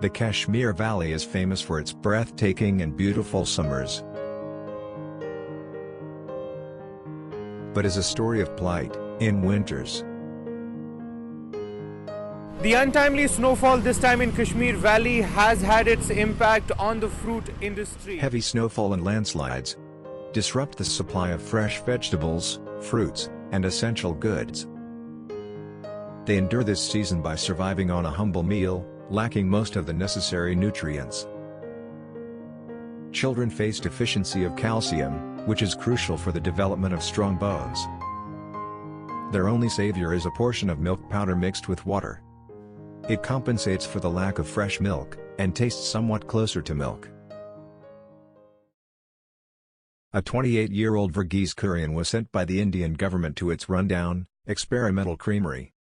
The Kashmir Valley is famous for its breathtaking and beautiful summers, but is a story of plight in winters. The untimely snowfall this time in Kashmir Valley has had its impact on the fruit industry. Heavy snowfall and landslides disrupt the supply of fresh vegetables, fruits, and essential goods. They endure this season by surviving on a humble meal, lacking most of the necessary nutrients. Children face deficiency of calcium, which is crucial for the development of strong bones. Their only savior is a portion of milk powder mixed with water. It compensates for the lack of fresh milk, and tastes somewhat closer to milk. A 28-year-old Verghese Kurien was sent by the Indian government to its rundown, experimental creamery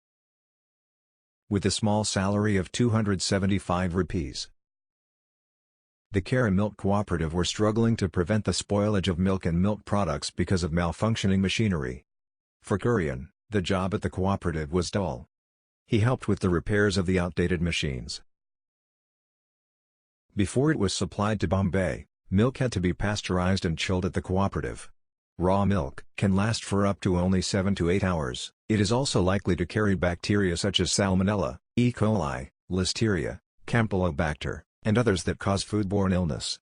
with a small salary of 275 rupees. The Kara Milk Cooperative were struggling to prevent the spoilage of milk and milk products because of malfunctioning machinery. For Kurien, the job at the cooperative was dull. He helped with the repairs of the outdated machines. Before it was supplied to Bombay, milk had to be pasteurized and chilled at the cooperative. Raw milk can last for up to only 7 to 8 hours. It is also likely to carry bacteria such as Salmonella, E. coli, Listeria, Campylobacter, and others that cause foodborne illness.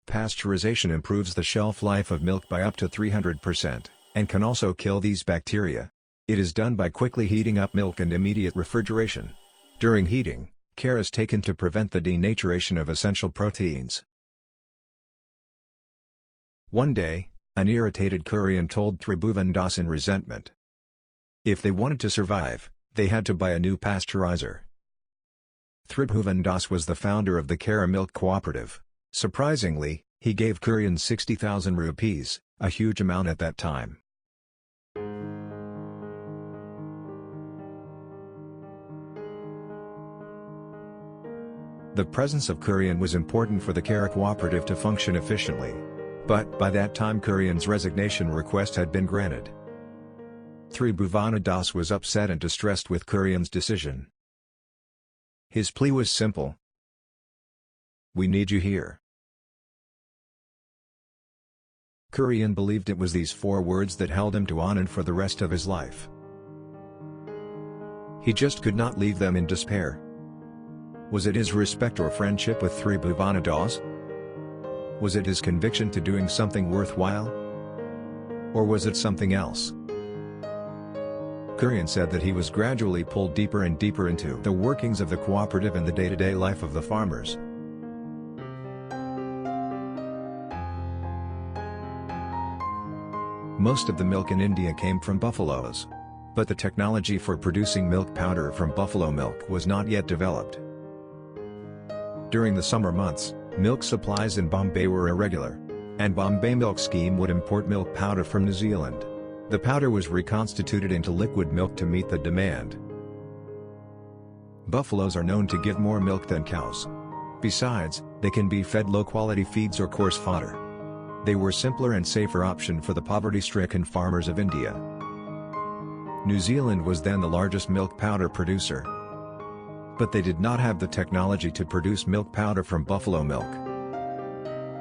Pasteurization improves the shelf life of milk by up to 300%, and can also kill these bacteria. It is done by quickly heating up milk and immediate refrigeration. During heating, care is taken to prevent the denaturation of essential proteins. One day, an irritated Kurien told Tribhuvan Das in resentment. If they wanted to survive, they had to buy a new pasteurizer. Tribhuvan Das was the founder of the Kara Milk Cooperative. Surprisingly, he gave Kurien 60,000 rupees, a huge amount at that time. The presence of Kurien was important for the Kara Cooperative to function efficiently. But by that time Kurien's resignation request had been granted. Tribhuvan Das was upset and distressed with Kurien's decision. His plea was simple. "We need you here." Kurien believed it was these 4 words that held him to Anand for the rest of his life. He just could not leave them in despair. Was it his respect or friendship with Tribhuvan Das? Was it his conviction to doing something worthwhile? Or was it something else? Kurien said that he was gradually pulled deeper and deeper into the workings of the cooperative and the day-to-day life of the farmers. Most of the milk in India came from buffaloes. But the technology for producing milk powder from buffalo milk was not yet developed. During the summer months, milk supplies in Bombay were irregular, and Bombay Milk Scheme would import milk powder from New Zealand. The powder was reconstituted into liquid milk to meet the demand. Buffaloes are known to give more milk than cows. Besides, they can be fed low-quality feeds or coarse fodder. They were simpler and safer option for the poverty-stricken farmers of India. New Zealand was then the largest milk powder producer. But they did not have the technology to produce milk powder from buffalo milk.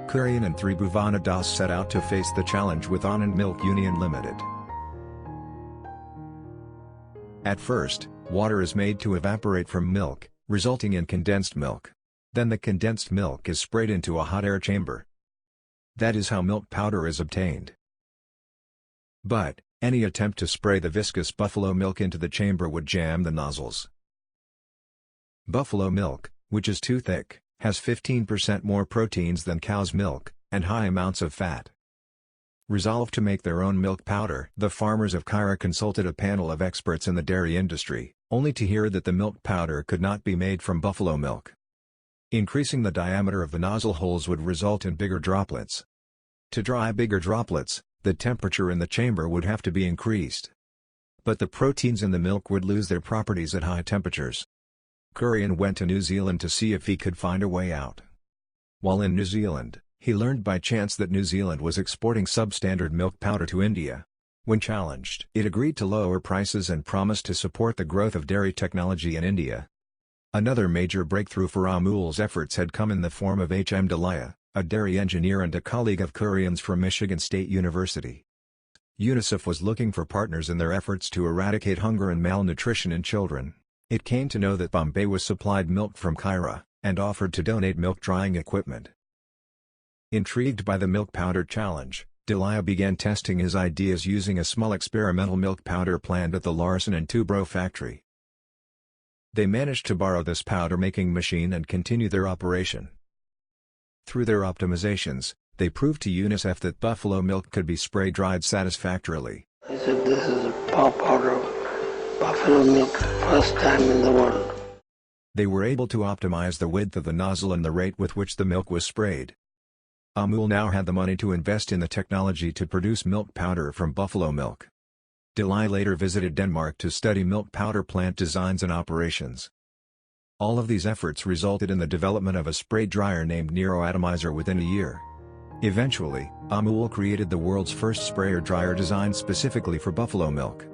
Kurien and Tribhuvan Das set out to face the challenge with Anand Milk Union Limited. At first, water is made to evaporate from milk, resulting in condensed milk. Then the condensed milk is sprayed into a hot air chamber. That is how milk powder is obtained. But, any attempt to spray the viscous buffalo milk into the chamber would jam the nozzles. Buffalo milk, which is too thick, has 15% more proteins than cow's milk, and high amounts of fat. Resolved to make their own milk powder, the farmers of Kara consulted a panel of experts in the dairy industry, only to hear that the milk powder could not be made from buffalo milk. Increasing the diameter of the nozzle holes would result in bigger droplets. To dry bigger droplets, the temperature in the chamber would have to be increased. But the proteins in the milk would lose their properties at high temperatures. Kurien went to New Zealand to see if he could find a way out. While in New Zealand, he learned by chance that New Zealand was exporting substandard milk powder to India. When challenged, it agreed to lower prices and promised to support the growth of dairy technology in India. Another major breakthrough for Amul's efforts had come in the form of H.M. Delia, a dairy engineer and a colleague of Kurian's from Michigan State University. UNICEF was looking for partners in their efforts to eradicate hunger and malnutrition in children. It came to know that Bombay was supplied milk from Cairo, and offered to donate milk drying equipment. Intrigued by the milk powder challenge, Delia began testing his ideas using a small experimental milk powder plant at the Larsen and Toubro factory. They managed to borrow this powder-making machine and continue their operation. Through their optimizations, they proved to UNICEF that buffalo milk could be spray-dried satisfactorily. I said, this is a powder of buffalo milk, first time in the world. They were able to optimize the width of the nozzle and the rate with which the milk was sprayed. Amul now had the money to invest in the technology to produce milk powder from buffalo milk. Delia later visited Denmark to study milk powder plant designs and operations. All of these efforts resulted in the development of a spray dryer named Nero Atomizer within a year. Eventually, Amul created the world's first sprayer dryer designed specifically for buffalo milk.